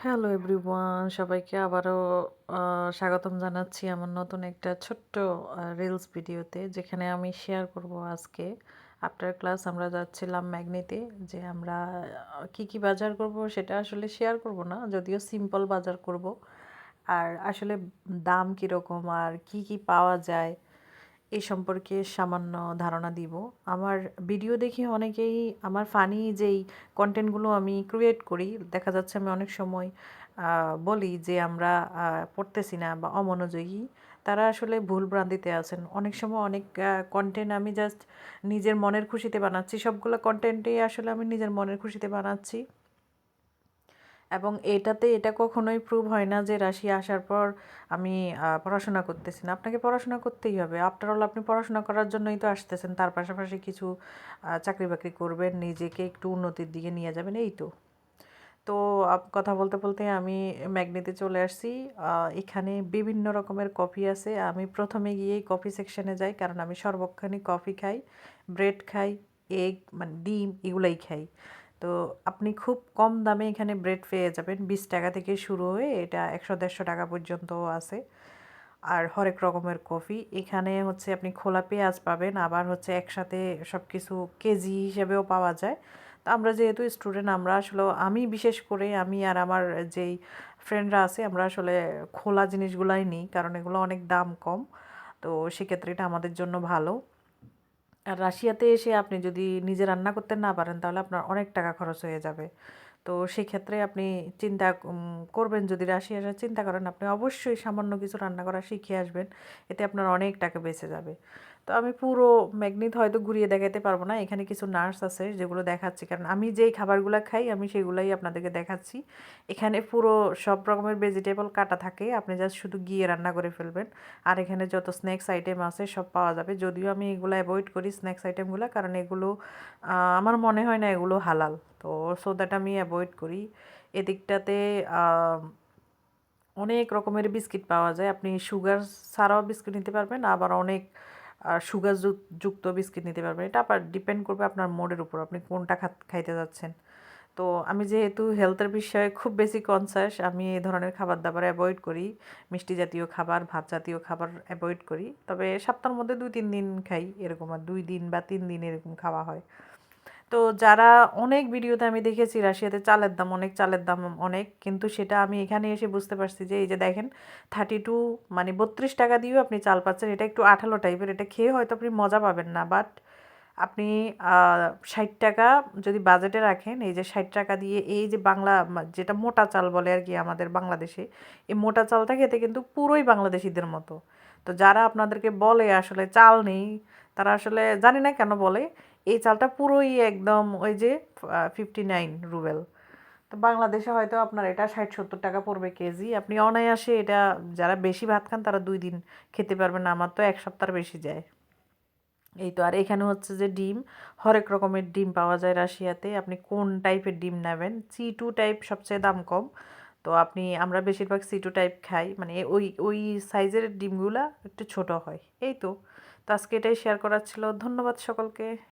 Hello everyone, সবাইকে আবারও স্বাগতম জানাচ্ছি আমার নতুন একটা ছোট্ট রিলস ভিডিওতে, যেখানে আমি শেয়ার করব আজকে আফটার ক্লাস আমরা যাচ্ছিলাম ম্যাগনিতে। যে আমরা কি কি বাজার করব সেটা আসলে শেয়ার করব না, যদিও সিম্পল বাজার করব। আর আসলে দাম কীরকম আর কি কি পাওয়া যায় এই সম্পর্কে সামান্য ধারণা দিব। আমার ভিডিও দেখে অনেকেই আমার ফানি যেই কন্টেন্টগুলো আমি ক্রিয়েট করি, দেখা যাচ্ছে আমি অনেক সময় বলি যে আমরা পড়তেছি না বা অমনোযোগী। তারা আসলে ভুল ভ্রান্তিতে আছেন। অনেক সময় অনেক কন্টেন্ট আমি জাস্ট নিজের মনের খুশিতে বানাচ্ছি, সবগুলো কন্টেন্টেই আসলে আমি নিজের মনের খুশিতে বানাচ্ছি। এবং এটা কখনোই প্রুভ হয় না যে রাশিয়া আসার পর আমি পড়াশোনা করতেছি না। আপনাকে পড়াশোনা করতেই হবে। আফটার অল আপনি পড়াশোনা করার জন্যই তো আসতেছেন, তার পাশাপাশি কিছু চাকরি বাকরি করবেন, নিজেকে একটু উন্নতির দিকে নিয়ে যাবেন, এই তো। তো কথা বলতে বলতে আমি ম্যাগনিতে চলে আসছি। এখানে বিভিন্ন রকমের কফি আছে। আমি প্রথমে গিয়েই কফি সেকশনে যাই, কারণ আমি সর্বক্ষণই কফি খাই, ব্রেড খাই, এগ মানে ডিম এগুলাই খাই। তো আপনি খুব কম দামে এখানে ব্রেড পেয়ে যাবেন, 20 টাকা থেকে শুরু হয়ে এটা 100-150 টাকা পর্যন্ত আছে। আর হরেক রকমের কফি এখানে হচ্ছে, আপনি খোলা পেঁয়াজ পাবেন, আবার হচ্ছে একসাথে সব কিছু কেজি হিসেবেও পাওয়া যায়। তো আমরা যেহেতু স্টুডেন্ট, আমরা আসলে আমি বিশেষ করে আমি আর আমার যেই ফ্রেন্ডরা আছে, আমরা আসলে খোলা জিনিসগুলাই নিই, কারণ এগুলো অনেক দাম কম। তো সেক্ষেত্রে এটা আমাদের জন্য ভালো। আর রাশিয়াতে এসে আপনি যদি নিজে রান্না করতে না পারেন, তাহলে আপনার অনেক টাকা খরচ হয়ে যাবে। তো সেক্ষেত্রে আপনি চিন্তা করবেন, যদি রাশিয়া আসার চিন্তা করেন, আপনি অবশ্যই সামান্য কিছু রান্না করা শিখে আসবেন। এতে আপনার অনেক টাকা বেঁচে যাবে। তো আমি পুরো ম্যাগনিত হয়তো ঘুরিয়ে দেখাতে পারবো না, এখানে কিছু নার্স আছে যেগুলো দেখাচ্ছি, কারণ আমি যেই খাবারগুলো খাই আমি সেগুলাই আপনাদেরকে দেখাচ্ছি। এখানে পুরো সব রকমের ভেজিটেবল কাটা থাকে, আপনি জাস্ট শুধু গিয়ে রান্না করে ফেলবেন। আর এখানে যত স্ন্যাক্স আইটেম আছে সব পাওয়া যাবে, যদিও আমি এগুলো অ্যাভয়েড করি স্ন্যাক্স আইটেমগুলো, কারণ এগুলো আমার মনে হয় না এগুলো হালাল। তো সো দ্যাট আমি অ্যাভয়েড করি। এদিকটাতে অনেক রকমের বিস্কিট পাওয়া যায়, আপনি সুগার ছাড়াও বিস্কিট নিতে পারবেন, আবার অনেক সুগার যুক্ত বিস্কিট নিতে পারবেন। এটা আবার ডিপেন্ড করবে আপনার মোডের উপর, আপনি কোনটা খাইতে যাচ্ছেন। তো আমি যেহেতু হেলথের বিষয়ে খুব বেশি কনসাস, আমি এই ধরনের খাবার দাবার অ্যাভয়েড করি। মিষ্টি জাতীয় খাবার, ভাত জাতীয় খাবার অ্যাভয়েড করি। তবে সপ্তাহের মধ্যে 2-3 দিন খাই এরকম, আর 2 দিন বা 3 দিন এরকম খাওয়া হয়। তো যারা অনেক ভিডিওতে আমি দেখেছি রাশিয়াতে চালের দাম অনেক, চালের দাম অনেক, কিন্তু সেটা আমি এখানে এসে বুঝতে পারছি যে এই যে দেখেন 32 মানে 32 টাকা দিয়েও আপনি চাল পাচ্ছেন। এটা একটু আঠালো টাইপের, এটা খেয়ে হয়তো আপনি মজা পাবেন না, বাট আপনি 60 টাকা যদি বাজেটে রাখেন, এই যে 60 টাকা দিয়ে এই যে বাংলা যেটা মোটা চাল বলে আর কি আমাদের বাংলাদেশে, এই মোটা চালটা খেতে কিন্তু পুরোই বাংলাদেশিদের মতো। তো যারা আপনাদেরকে বলে আসলে চাল নেই, তারা আসলে জানি না কেন বলে। এই চালটা পুরোই একদম ওই যে 59 রুবেল। তো বাংলাদেশে হয়তো আপনার এটা 60-70 টাকা পড়বে কেজি, আপনি অনায়াসে এটা, যারা বেশি ভাত খান তারা 2 দিন খেতে পারবেন, আমার তো 1 সপ্তাহ বেশি যায়। এই তো। আর এখানে হচ্ছে যে ডিম, হরেক রকমের ডিম পাওয়া যায় রাশিয়াতে, আপনি কোন টাইপের ডিম নেবেন। C2 টাইপ সবচেয়ে দাম কম। তো আমরা বেশিরভাগ C2 টাইপ খাই, মানে ওই ওই সাইজের ডিমগুলা একটু ছোট হয়, এই তো। তো আজকে এটাই শেয়ার করার ছিল। ধন্যবাদ সকলকে।